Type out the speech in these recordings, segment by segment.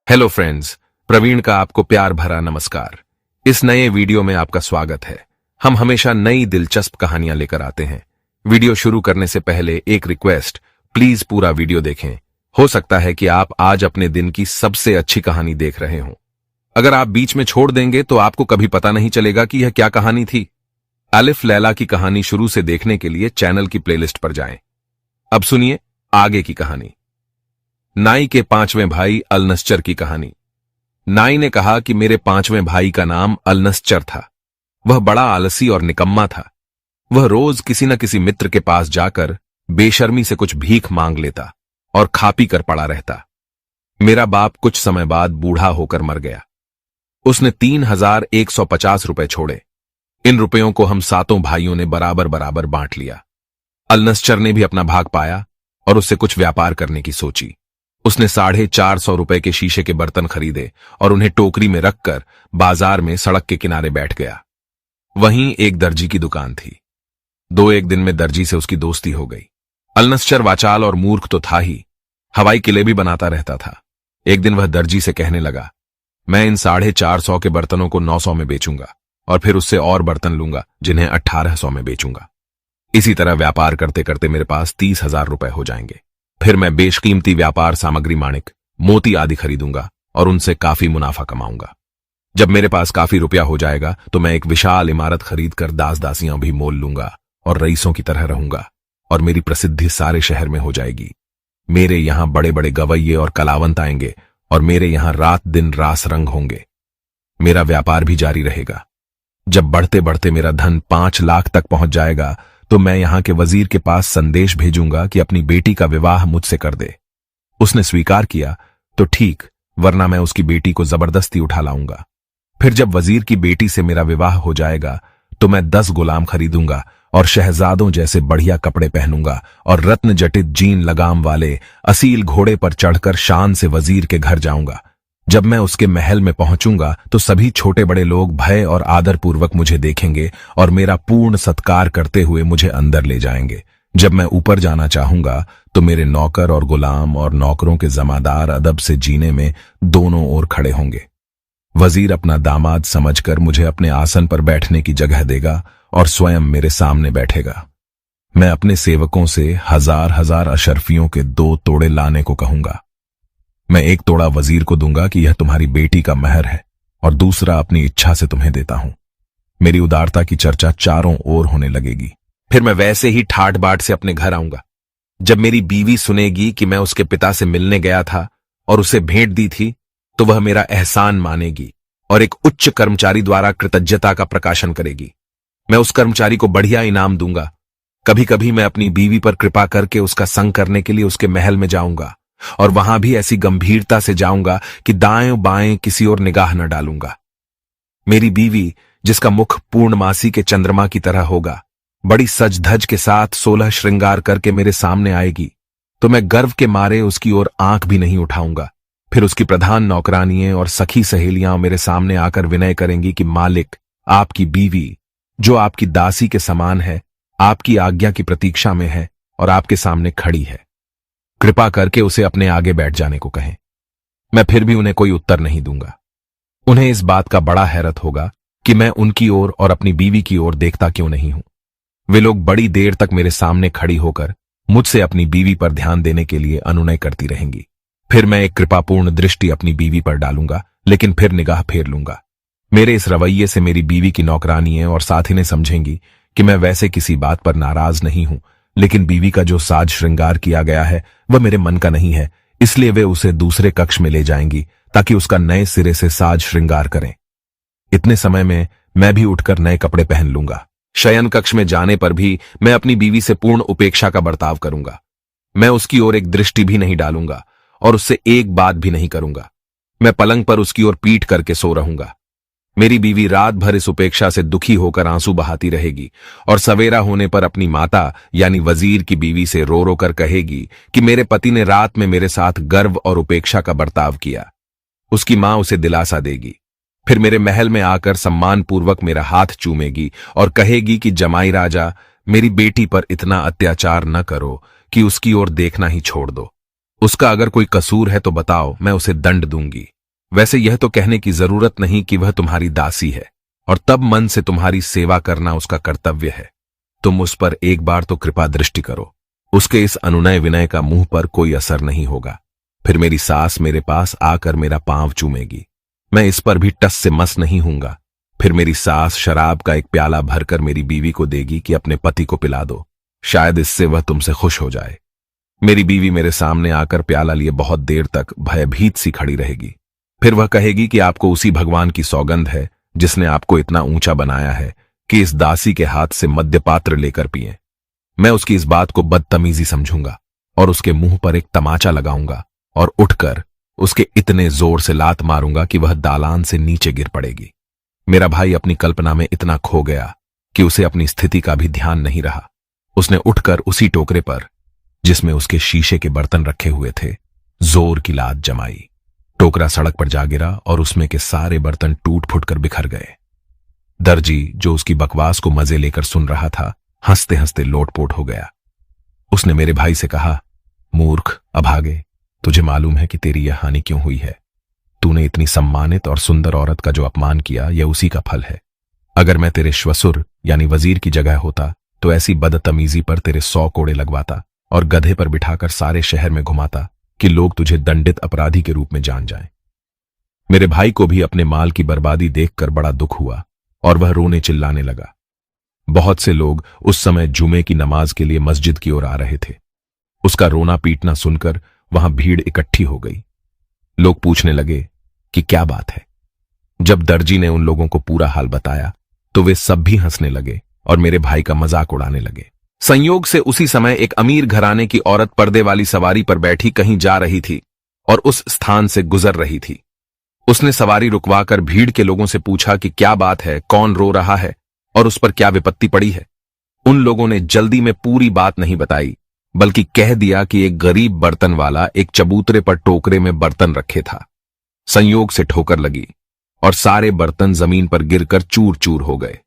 Hello friends, Praveen का आपको प्यार भरा नमस्कार। इस नए वीडियो में आपका स्वागत है। हम हमेशा नई दिलचस्प कहानियां लेकर आते हैं। वीडियो शुरू करने से पहले एक रिक्वेस्ट, प्लीज पूरा वीडियो देखें। हो सकता है कि आप आज अपने दिन की सबसे अच्छी कहानी देख रहे हों। अगर आप बीच में छोड़ देंगे तो आपको कभी पता नहीं चलेगा कि यह क्या कहानी थी। अलिफ लैला की कहानी शुरू से देखने के लिए चैनल की प्लेलिस्ट पर जाएं। अब सुनिए आगे की कहानी। नाई के पांचवें भाई अलनश्चर की कहानी। नाई ने कहा कि मेरे पांचवें भाई का नाम अलनश्चर था। वह बड़ा आलसी और निकम्मा था। वह रोज किसी न किसी मित्र के पास जाकर बेशर्मी से कुछ भीख मांग लेता और खा पी कर पड़ा रहता। मेरा बाप कुछ समय बाद बूढ़ा होकर मर गया। उसने 3150 रुपए छोड़े। इन रुपयों को हम सातों भाइयों ने बराबर बराबर बांट लिया। अलनश्चर ने भी अपना भाग पाया और उससे कुछ व्यापार करने की सोची। उसने 450 रुपए के शीशे के बर्तन खरीदे और उन्हें टोकरी में रखकर बाजार में सड़क के किनारे बैठ गया। वहीं एक दर्जी की दुकान थी। एक दिन में दर्जी से उसकी दोस्ती हो गई। अलनश्चर वाचाल और मूर्ख तो था ही, हवाई किले भी बनाता रहता था। एक दिन वह दर्जी से कहने लगा, मैं इन 450 के बर्तनों को 900 में बेचूंगा और फिर उससे और बर्तन लूंगा जिन्हें 1800 में बेचूंगा। इसी तरह व्यापार करते करते मेरे पास 30,000 रुपए हो जाएंगे। फिर मैं बेशकीमती व्यापार सामग्री, माणिक, मोती आदि खरीदूंगा और उनसे काफी मुनाफा कमाऊंगा। जब मेरे पास काफी रुपया हो जाएगा तो मैं एक विशाल इमारत खरीदकर दास दासियां भी मोल लूंगा और रईसों की तरह रहूंगा और मेरी प्रसिद्धि सारे शहर में हो जाएगी। मेरे यहां बड़े बड़े गवैये और कलावंत आएंगे और मेरे यहां रात दिन रास रंग होंगे। मेरा व्यापार भी जारी रहेगा। जब बढ़ते बढ़ते मेरा धन 5 लाख तक पहुंच जाएगा तो मैं यहां के वजीर के पास संदेश भेजूंगा कि अपनी बेटी का विवाह मुझसे कर दे। उसने स्वीकार किया तो ठीक, वरना मैं उसकी बेटी को जबरदस्ती उठा लाऊंगा। फिर जब वजीर की बेटी से मेरा विवाह हो जाएगा तो मैं 10 गुलाम खरीदूंगा और शहजादों जैसे बढ़िया कपड़े पहनूंगा और रत्न जटित जीन लगाम वाले असील घोड़े पर चढ़कर शान से वजीर के घर जाऊंगा। जब मैं उसके महल में पहुंचूंगा तो सभी छोटे बड़े लोग भय और आदरपूर्वक मुझे देखेंगे और मेरा पूर्ण सत्कार करते हुए मुझे अंदर ले जाएंगे। जब मैं ऊपर जाना चाहूंगा तो मेरे नौकर और गुलाम और नौकरों के जमादार अदब से जीने में दोनों ओर खड़े होंगे। वजीर अपना दामाद समझकर मुझे अपने आसन पर बैठने की जगह देगा और स्वयं मेरे सामने बैठेगा। मैं अपने सेवकों से 1000 अशरफियों के 2 तोड़े लाने को कहूंगा। मैं एक तोड़ा वजीर को दूंगा कि यह तुम्हारी बेटी का महर है और दूसरा अपनी इच्छा से तुम्हें देता हूं। मेरी उदारता की चर्चा चारों ओर होने लगेगी। फिर मैं वैसे ही ठाट बाट से अपने घर आऊंगा। जब मेरी बीवी सुनेगी कि मैं उसके पिता से मिलने गया था और उसे भेंट दी थी तो वह मेरा एहसान मानेगी और एक उच्च कर्मचारी द्वारा कृतज्ञता का प्रकाशन करेगी। मैं उस कर्मचारी को बढ़िया इनाम दूंगा। कभी कभी मैं अपनी बीवी पर कृपा करके उसका संग करने के लिए उसके महल में जाऊंगा और वहां भी ऐसी गंभीरता से जाऊंगा कि दाएं बाएं किसी और निगाह न डालूंगा। मेरी बीवी, जिसका मुख पूर्णमासी के चंद्रमा की तरह होगा, बड़ी सज धज के साथ 16 श्रृंगार करके मेरे सामने आएगी तो मैं गर्व के मारे उसकी ओर आंख भी नहीं उठाऊंगा। फिर उसकी प्रधान नौकरानियां और सखी सहेलियां मेरे सामने आकर विनय करेंगी कि मालिक, आपकी बीवी, जो आपकी दासी के समान है, आपकी आज्ञा की प्रतीक्षा में है और आपके सामने खड़ी है। कृपा करके उसे अपने आगे बैठ जाने को कहें। मैं फिर भी उन्हें कोई उत्तर नहीं दूंगा। उन्हें इस बात का बड़ा हैरत होगा कि मैं उनकी ओर और अपनी बीवी की ओर देखता क्यों नहीं हूं। वे लोग बड़ी देर तक मेरे सामने खड़ी होकर मुझसे अपनी बीवी पर ध्यान देने के लिए अनुनय करती रहेंगी। फिर मैं एक कृपापूर्ण दृष्टि अपनी बीवी पर डालूंगा, लेकिन फिर निगाह फेर लूंगा। मेरे इस रवैये से मेरी बीवी की नौकरानियां और साथिनें समझेंगी कि मैं वैसे किसी बात पर नाराज नहीं हूं, लेकिन बीवी का जो साज श्रृंगार किया गया है वह मेरे मन का नहीं है, इसलिए वे उसे दूसरे कक्ष में ले जाएंगी ताकि उसका नए सिरे से साज श्रृंगार करें। इतने समय में मैं भी उठकर नए कपड़े पहन लूंगा। शयन कक्ष में जाने पर भी मैं अपनी बीवी से पूर्ण उपेक्षा का बर्ताव करूंगा। मैं उसकी ओर एक दृष्टि भी नहीं डालूंगा और उससे एक बात भी नहीं करूंगा। मैं पलंग पर उसकी ओर पीठ करके सो रहूंगा। मेरी बीवी रात भर इस उपेक्षा से दुखी होकर आंसू बहाती रहेगी और सवेरा होने पर अपनी माता यानी वजीर की बीवी से रो रो कर कहेगी कि मेरे पति ने रात में मेरे साथ गर्व और उपेक्षा का बर्ताव किया। उसकी मां उसे दिलासा देगी। फिर मेरे महल में आकर सम्मानपूर्वक मेरा हाथ चूमेगी और कहेगी कि जमाई राजा, मेरी बेटी पर इतना अत्याचार न करो कि उसकी ओर देखना ही छोड़ दो। उसका अगर कोई कसूर है तो बताओ, मैं उसे दंड दूंगी। वैसे यह तो कहने की जरूरत नहीं कि वह तुम्हारी दासी है और तब मन से तुम्हारी सेवा करना उसका कर्तव्य है। तुम उस पर एक बार तो कृपा दृष्टि करो, उसके इस अनुनय विनय का मुंह पर कोई असर नहीं होगा। फिर मेरी सास मेरे पास आकर मेरा पांव चूमेगी, मैं इस पर भी टस से मस नहीं हूंगा। फिर मेरी सास शराब का एक प्याला भरकर मेरी बीवी को देगी कि अपने पति को पिला दो, शायद इससे वह तुमसे खुश हो जाए। मेरी बीवी मेरे सामने आकर प्याला लिए बहुत देर तक भयभीत सी खड़ी रहेगी। फिर वह कहेगी कि आपको उसी भगवान की सौगंध है जिसने आपको इतना ऊंचा बनाया है कि इस दासी के हाथ से मद्यपात्र लेकर पिए। मैं उसकी इस बात को बदतमीजी समझूंगा और उसके मुंह पर एक तमाचा लगाऊंगा और उठकर उसके इतने जोर से लात मारूंगा कि वह दालान से नीचे गिर पड़ेगी। मेरा भाई अपनी कल्पना में इतना खो गया कि उसे अपनी स्थिति का भी ध्यान नहीं रहा। उसने उठकर उसी टोकरे पर, जिसमें उसके शीशे के बर्तन रखे हुए थे, जोर की लात जमाई। टोकरा सड़क पर जा गिरा और उसमें के सारे बर्तन टूट फूट कर बिखर गए। दर्जी, जो उसकी बकवास को मजे लेकर सुन रहा था, हंसते हंसते लोटपोट हो गया। उसने मेरे भाई से कहा, मूर्ख अभागे, तुझे मालूम है कि तेरी यह हानि क्यों हुई है? तूने इतनी सम्मानित और सुंदर औरत का जो अपमान किया, यह उसी का फल है। अगर मैं तेरे श्वसुर यानी वजीर की जगह होता तो ऐसी बदतमीजी पर तेरे 100 कोड़े लगवाता और गधे पर बिठाकर सारे शहर में घुमाता कि लोग तुझे दंडित अपराधी के रूप में जान जाएं। मेरे भाई को भी अपने माल की बर्बादी देखकर बड़ा दुख हुआ और वह रोने चिल्लाने लगा। बहुत से लोग उस समय जुमे की नमाज के लिए मस्जिद की ओर आ रहे थे। उसका रोना पीटना सुनकर वहां भीड़ इकट्ठी हो गई। लोग पूछने लगे कि क्या बात है। जब दर्जी ने उन लोगों को पूरा हाल बताया तो वे सब भी हंसने लगे और मेरे भाई का मजाक उड़ाने लगे। संयोग से उसी समय एक अमीर घराने की औरत पर्दे वाली सवारी पर बैठी कहीं जा रही थी और उस स्थान से गुजर रही थी। उसने सवारी रुकवाकर भीड़ के लोगों से पूछा कि क्या बात है, कौन रो रहा है और उस पर क्या विपत्ति पड़ी है। उन लोगों ने जल्दी में पूरी बात नहीं बताई, बल्कि कह दिया कि एक गरीब बर्तन वाला एक चबूतरे पर टोकरे में बर्तन रखे था। संयोग से ठोकर लगी और सारे बर्तन जमीन पर गिरकर चूर चूर हो गए।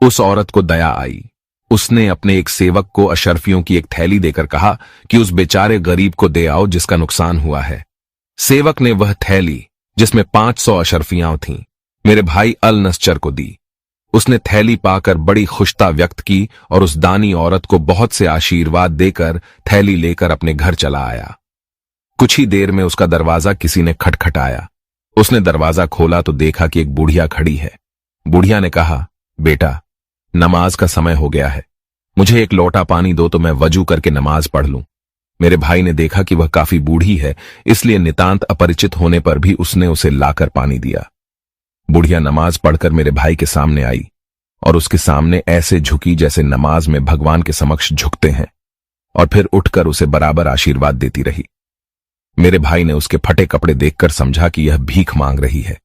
उस औरत को दया आई। उसने अपने एक सेवक को अशर्फियों की एक थैली देकर कहा कि उस बेचारे गरीब को दे आओ जिसका नुकसान हुआ है। सेवक ने वह थैली, जिसमें 500 अशर्फियां थीं, मेरे भाई अल नस्चर को दी। उसने थैली पाकर बड़ी खुशता व्यक्त की और उस दानी औरत को बहुत से आशीर्वाद देकर थैली लेकर अपने घर चला आया। कुछ ही देर में उसका दरवाजा किसी ने खटखटाया। उसने दरवाजा खोला तो देखा कि एक बुढ़िया खड़ी है। बुढ़िया ने कहा, बेटा, नमाज का समय हो गया है, मुझे एक लोटा पानी दो तो मैं वजू करके नमाज पढ़ लूं। मेरे भाई ने देखा कि वह काफी बूढ़ी है, इसलिए नितांत अपरिचित होने पर भी उसने उसे लाकर पानी दिया। बुढ़िया नमाज पढ़कर मेरे भाई के सामने आई और उसके सामने ऐसे झुकी जैसे नमाज में भगवान के समक्ष झुकते हैं, और फिर उठकर उसे बराबर आशीर्वाद देती रही। मेरे भाई ने उसके फटे कपड़े देखकर समझा कि यह भीख मांग रही है।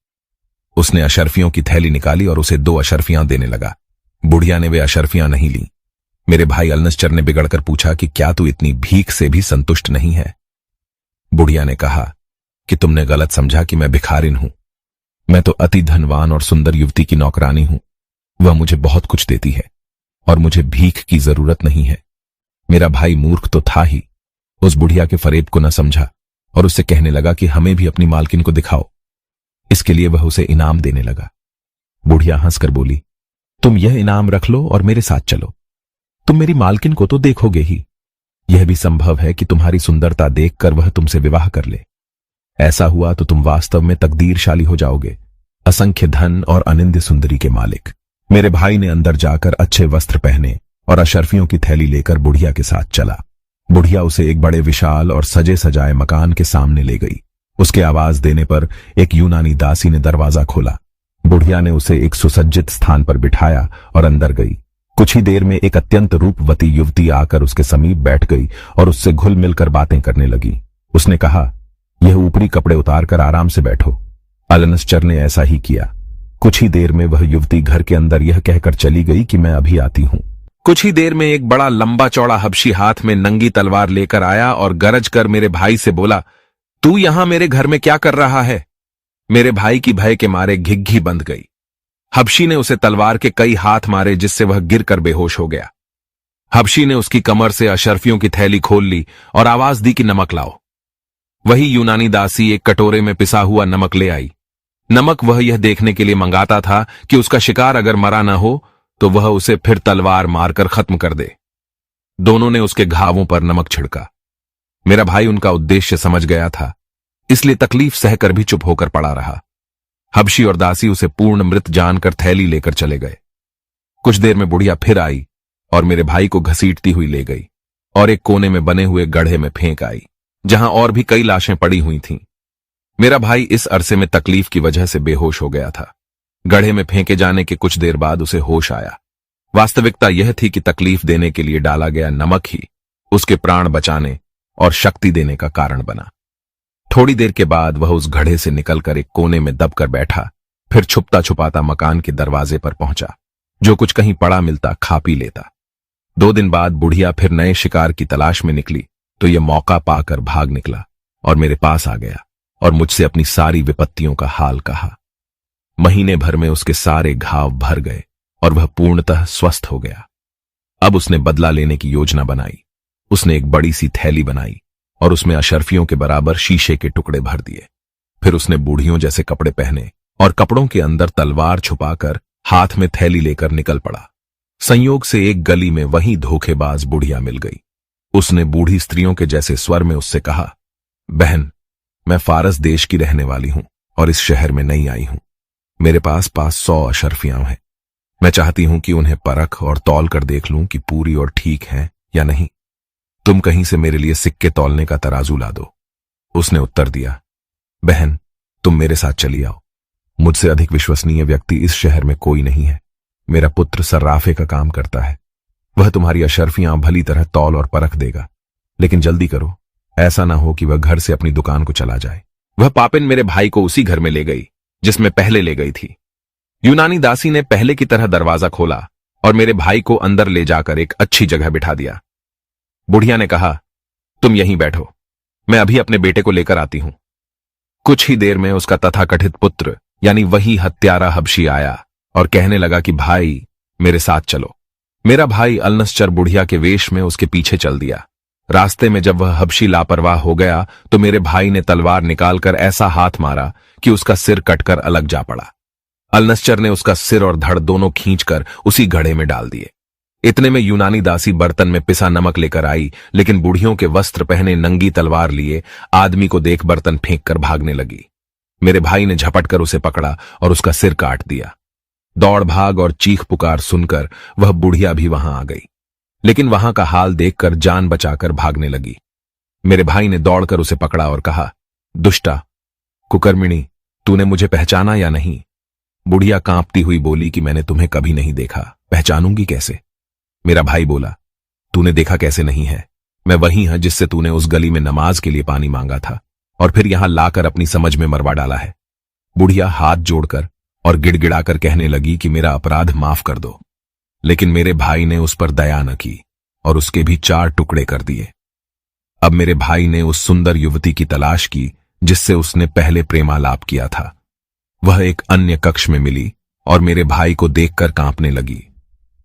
उसने अशर्फियों की थैली निकाली और उसे 2 अशर्फियां देने लगा। बुढ़िया ने वे अशर्फियां नहीं ली। मेरे भाई अलनस्चर ने बिगड़कर पूछा कि क्या तू इतनी भीख से भी संतुष्ट नहीं है? बुढ़िया ने कहा कि तुमने गलत समझा कि मैं भिखारिन हूं। मैं तो अति धनवान और सुंदर युवती की नौकरानी हूं। वह मुझे बहुत कुछ देती है और मुझे भीख की जरूरत नहीं है। मेरा भाई मूर्ख तो था ही, उस बुढ़िया के फरेब को न समझा और उससे कहने लगा कि हमें भी अपनी मालकिन को दिखाओ। इसके लिए वह उसे इनाम देने लगा। बुढ़िया हंसकर बोली, तुम यह इनाम रख लो और मेरे साथ चलो। तुम मेरी मालकिन को तो देखोगे ही। यह भी संभव है कि तुम्हारी सुंदरता देखकर वह तुमसे विवाह कर ले। ऐसा हुआ तो तुम वास्तव में तकदीरशाली हो जाओगे, असंख्य धन और अनिंद्य सुंदरी के मालिक। मेरे भाई ने अंदर जाकर अच्छे वस्त्र पहने और अशर्फियों की थैली लेकर बुढ़िया के साथ चला। बुढ़िया उसे एक बड़े विशाल और सजे सजाए मकान के सामने ले गई। उसके आवाज देने पर एक यूनानी दासी ने दरवाजा खोला। बुढ़िया ने उसे एक सुसज्जित स्थान पर बिठाया और अंदर गई। कुछ ही देर में एक अत्यंत रूपवती युवती आकर उसके समीप बैठ गई और उससे घुल मिलकर बातें करने लगी। उसने कहा, यह ऊपरी कपड़े उतारकर आराम से बैठो। अलनस्चर ने ऐसा ही किया। कुछ ही देर में वह युवती घर के अंदर यह कहकर चली गई कि मैं अभी आती हूं। कुछ ही देर में एक बड़ा लंबा चौड़ा हबशी हाथ में नंगी तलवार लेकर आया और गरज कर मेरे भाई से बोला, तू यहां मेरे घर में क्या कर रहा है? मेरे भाई की भय के मारे घिघी बंध गई। हबशी ने उसे तलवार के कई हाथ मारे जिससे वह गिरकर बेहोश हो गया। हबशी ने उसकी कमर से अशर्फियों की थैली खोल ली और आवाज दी कि नमक लाओ। वही यूनानी दासी एक कटोरे में पिसा हुआ नमक ले आई। नमक वह यह देखने के लिए मंगाता था कि उसका शिकार अगर मरा न हो तो वह उसे फिर तलवार मारकर खत्म कर दे। दोनों ने उसके घावों पर नमक छिड़का। मेरा भाई उनका उद्देश्य समझ गया था, इसलिए तकलीफ सहकर भी चुप होकर पड़ा रहा। हबशी और दासी उसे पूर्ण मृत जानकर थैली लेकर चले गए। कुछ देर में बुढ़िया फिर आई और मेरे भाई को घसीटती हुई ले गई और एक कोने में बने हुए गड्ढे में फेंक आई, जहां और भी कई लाशें पड़ी हुई थीं। मेरा भाई इस अरसे में तकलीफ की वजह से बेहोश हो गया था। गड्ढे में फेंके जाने के कुछ देर बाद उसे होश आया। वास्तविकता यह थी कि तकलीफ देने के लिए डाला गया नमक ही उसके प्राण बचाने और शक्ति देने का कारण बना। थोड़ी देर के बाद वह उस घड़े से निकलकर एक कोने में दबकर बैठा, फिर छुपता छुपाता मकान के दरवाजे पर पहुंचा। जो कुछ कहीं पड़ा मिलता खा पी लेता। 2 दिन बाद बुढ़िया फिर नए शिकार की तलाश में निकली तो यह मौका पाकर भाग निकला और मेरे पास आ गया और मुझसे अपनी सारी विपत्तियों का हाल कहा। महीने भर में उसके सारे घाव भर गए और वह पूर्णतः स्वस्थ हो गया। अब उसने बदला लेने की योजना बनाई। उसने एक बड़ी सी थैली बनाई और उसमें अशर्फियों के बराबर शीशे के टुकड़े भर दिए। फिर उसने बूढ़ियों जैसे कपड़े पहने और कपड़ों के अंदर तलवार छुपाकर हाथ में थैली लेकर निकल पड़ा। संयोग से एक गली में वही धोखेबाज बुढ़िया मिल गई। उसने बूढ़ी स्त्रियों के जैसे स्वर में उससे कहा, बहन, मैं फारस देश की रहने वाली हूं और इस शहर में नई आई हूं। मेरे पास 100 अशर्फियां हैं। मैं चाहती हूं कि उन्हें परख और तौल कर देख लूं कि पूरी और ठीक हैं या नहीं। तुम कहीं से मेरे लिए सिक्के तौलने का तराजू ला दो। उसने उत्तर दिया, बहन, तुम मेरे साथ चली आओ। मुझसे अधिक विश्वसनीय व्यक्ति इस शहर में कोई नहीं है। मेरा पुत्र सर्राफे का काम करता है। वह तुम्हारी अशर्फियां भली तरह तौल और परख देगा, लेकिन जल्दी करो, ऐसा ना हो कि वह घर से अपनी दुकान को चला जाए। वह पापिन मेरे भाई को उसी घर में ले गई जिसमें पहले ले गई थी। यूनानी दासी ने पहले की तरह दरवाजा खोला और मेरे भाई को अंदर ले जाकर एक अच्छी जगह बिठा दिया। बुढ़िया ने कहा, तुम यहीं बैठो, मैं अभी अपने बेटे को लेकर आती हूं। कुछ ही देर में उसका तथाकथित पुत्र यानी वही हत्यारा हबशी आया और कहने लगा कि भाई, मेरे साथ चलो। मेरा भाई अलनसचर बुढ़िया के वेश में उसके पीछे चल दिया। रास्ते में जब वह हबशी लापरवाह हो गया तो मेरे भाई ने तलवार निकालकर ऐसा हाथ मारा कि उसका सिर कटकर अलग जा पड़ा। अलनसचर ने उसका सिर और धड़ दोनों खींचकर उसी घड़े में डाल दिए। इतने में यूनानी दासी बर्तन में पिसा नमक लेकर आई, लेकिन बूढ़ियों के वस्त्र पहने नंगी तलवार लिए आदमी को देख बर्तन फेंक कर भागने लगी। मेरे भाई ने झपट कर उसे पकड़ा और उसका सिर काट दिया। दौड़ भाग और चीख पुकार सुनकर वह बुढ़िया भी वहां आ गई, लेकिन वहां का हाल देखकर जान बचाकर भागने लगी। मेरे भाई ने दौड़कर उसे पकड़ा और कहा, दुष्टा, कुकर्मिणी, तूने मुझे पहचाना या नहीं? बुढ़िया कांपती हुई बोली कि मैंने तुम्हें कभी नहीं देखा, पहचानूंगी कैसे? मेरा भाई बोला, तूने देखा कैसे नहीं है? मैं वही हूं जिससे तूने उस गली में नमाज के लिए पानी मांगा था और फिर यहां लाकर अपनी समझ में मरवा डाला है। बुढ़िया हाथ जोड़कर और गिड़गिड़ाकर कहने लगी कि मेरा अपराध माफ कर दो, लेकिन मेरे भाई ने उस पर दया न की और उसके भी 4 टुकड़े कर दिए। अब मेरे भाई ने उस सुंदर युवती की तलाश की जिससे उसने पहले प्रेमालाप किया था। वह एक अन्य कक्ष में मिली और मेरे भाई को देखकर कांपने लगी।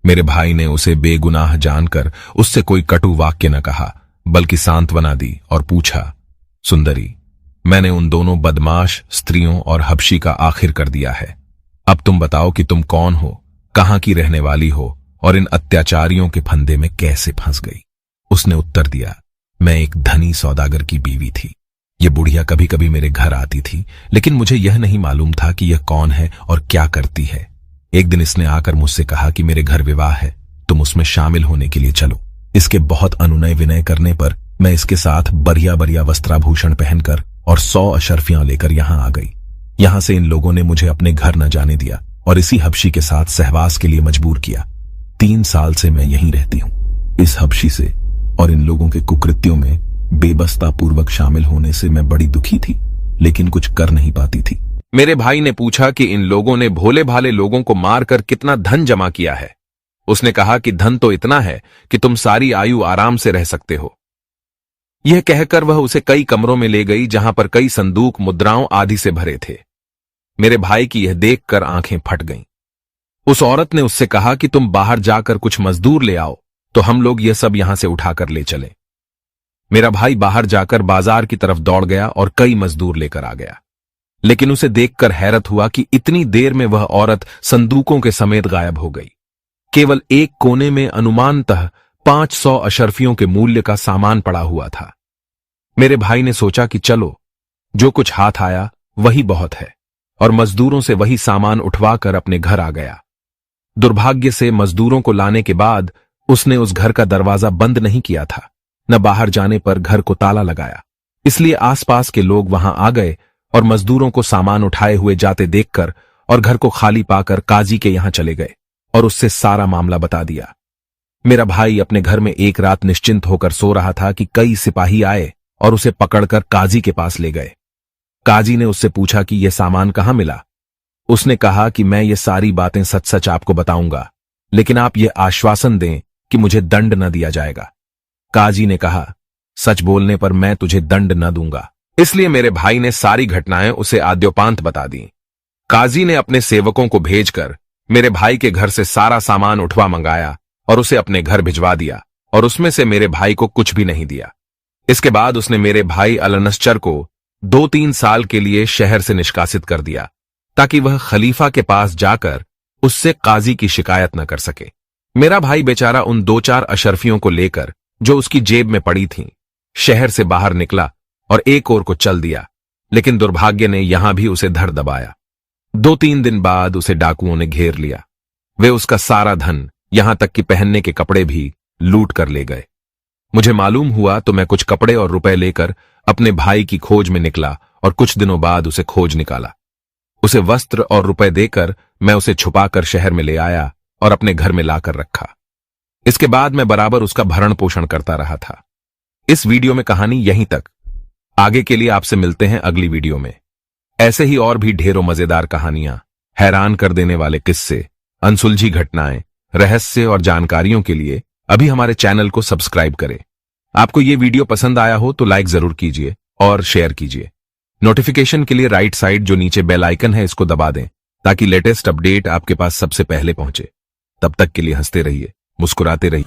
मेरे भाई ने उसे बेगुनाह जानकर उससे कोई कटु वाक्य न कहा, बल्कि सांत्वना दी और पूछा, सुंदरी, मैंने उन दोनों बदमाश स्त्रियों और हबशी का आखिर कर दिया है। अब तुम बताओ कि तुम कौन हो, कहां की रहने वाली हो और इन अत्याचारियों के फंदे में कैसे फंस गई? उसने उत्तर दिया, मैं एक धनी सौदागर की बीवी थी। यह बुढ़िया कभी कभी मेरे घर आती थी, लेकिन मुझे यह नहीं मालूम था कि यह कौन है और क्या करती है। एक दिन इसने आकर मुझसे कहा कि मेरे घर विवाह है, तुम उसमें शामिल होने के लिए चलो। इसके बहुत अनुनय विनय करने पर मैं इसके साथ बढ़िया बढ़िया वस्त्राभूषण पहनकर और 100 अशर्फियां लेकर यहां आ गई। यहां से इन लोगों ने मुझे अपने घर न जाने दिया और इसी हबशी के साथ सहवास के लिए मजबूर किया। 3 साल से मैं यहीं रहती हूं। इस हबशी से और इन लोगों के कुकृत्यों में बेबस्ता पूर्वक शामिल होने से मैं बड़ी दुखी थी, लेकिन कुछ कर नहीं पाती थी। मेरे भाई ने पूछा कि इन लोगों ने भोले भाले लोगों को मारकर कितना धन जमा किया है। उसने कहा कि धन तो इतना है कि तुम सारी आयु आराम से रह सकते हो। यह कहकर वह उसे कई कमरों में ले गई जहां पर कई संदूक मुद्राओं आदि से भरे थे। मेरे भाई की यह देखकर आंखें फट गईं। उस औरत ने उससे कहा कि तुम बाहर जाकर कुछ मजदूर ले आओ तो हम लोग यह सब यहां से उठाकर ले चले। मेरा भाई बाहर जाकर बाजार की तरफ दौड़ गया और कई मजदूर लेकर आ गया, लेकिन उसे देखकर हैरत हुआ कि इतनी देर में वह औरत संदूकों के समेत गायब हो गई। केवल एक कोने में अनुमानतः 500 अशर्फियों के मूल्य का सामान पड़ा हुआ था। मेरे भाई ने सोचा कि चलो, जो कुछ हाथ आया वही बहुत है, और मजदूरों से वही सामान उठवाकर अपने घर आ गया। दुर्भाग्य से मजदूरों को लाने के बाद उसने उस घर का दरवाजा बंद नहीं किया था, न बाहर जाने पर घर को ताला लगाया। इसलिए आसपास के लोग वहां आ गए और मजदूरों को सामान उठाए हुए जाते देखकर और घर को खाली पाकर काजी के यहां चले गए और उससे सारा मामला बता दिया। मेरा भाई अपने घर में एक रात निश्चिंत होकर सो रहा था कि कई सिपाही आए और उसे पकड़कर काजी के पास ले गए। काजी ने उससे पूछा कि यह सामान कहां मिला। उसने कहा कि मैं ये सारी बातें सच सच आपको बताऊंगा, लेकिन आप ये आश्वासन दें कि मुझे दंड न दिया जाएगा। काजी ने कहा, सच बोलने पर मैं तुझे दंड न दूंगा। इसलिए मेरे भाई ने सारी घटनाएं उसे आद्योपांत बता दी। काजी ने अपने सेवकों को भेजकर मेरे भाई के घर से सारा सामान उठवा मंगाया और उसे अपने घर भिजवा दिया, और उसमें से मेरे भाई को कुछ भी नहीं दिया। इसके बाद उसने मेरे भाई अलनश्चर को 2-3 साल के लिए शहर से निष्कासित कर दिया, ताकि वह खलीफा के पास जाकर उससे काजी की शिकायत न कर सके। मेरा भाई बेचारा उन 2-4 अशर्फियों को लेकर, जो उसकी जेब में पड़ी थीं, शहर से बाहर निकला और एक ओर को चल दिया, लेकिन दुर्भाग्य ने यहां भी उसे धर दबाया। 2-3 दिन बाद उसे डाकुओं ने घेर लिया। वे उसका सारा धन, यहां तक कि पहनने के कपड़े भी लूट कर ले गए। मुझे मालूम हुआ तो मैं कुछ कपड़े और रुपए लेकर अपने भाई की खोज में निकला और कुछ दिनों बाद उसे खोज निकाला। उसे वस्त्र और रुपए देकर मैं उसे छुपाकर शहर में ले आया और अपने घर में लाकर रखा। इसके बाद मैं बराबर उसका भरण पोषण करता रहा था। इस वीडियो में कहानी यहीं तक। आगे के लिए आपसे मिलते हैं अगली वीडियो में। ऐसे ही और भी ढेरों मजेदार कहानियां, हैरान कर देने वाले किस्से, अनसुलझी घटनाएं, रहस्य और जानकारियों के लिए अभी हमारे चैनल को सब्सक्राइब करें। आपको ये वीडियो पसंद आया हो तो लाइक जरूर कीजिए और शेयर कीजिए। नोटिफिकेशन के लिए राइट साइड जो नीचे बेल आइकन है इसको दबा दें, ताकि लेटेस्ट अपडेट आपके पास सबसे पहले पहुंचे। तब तक के लिए हंसते रहिए, मुस्कुराते रहिए।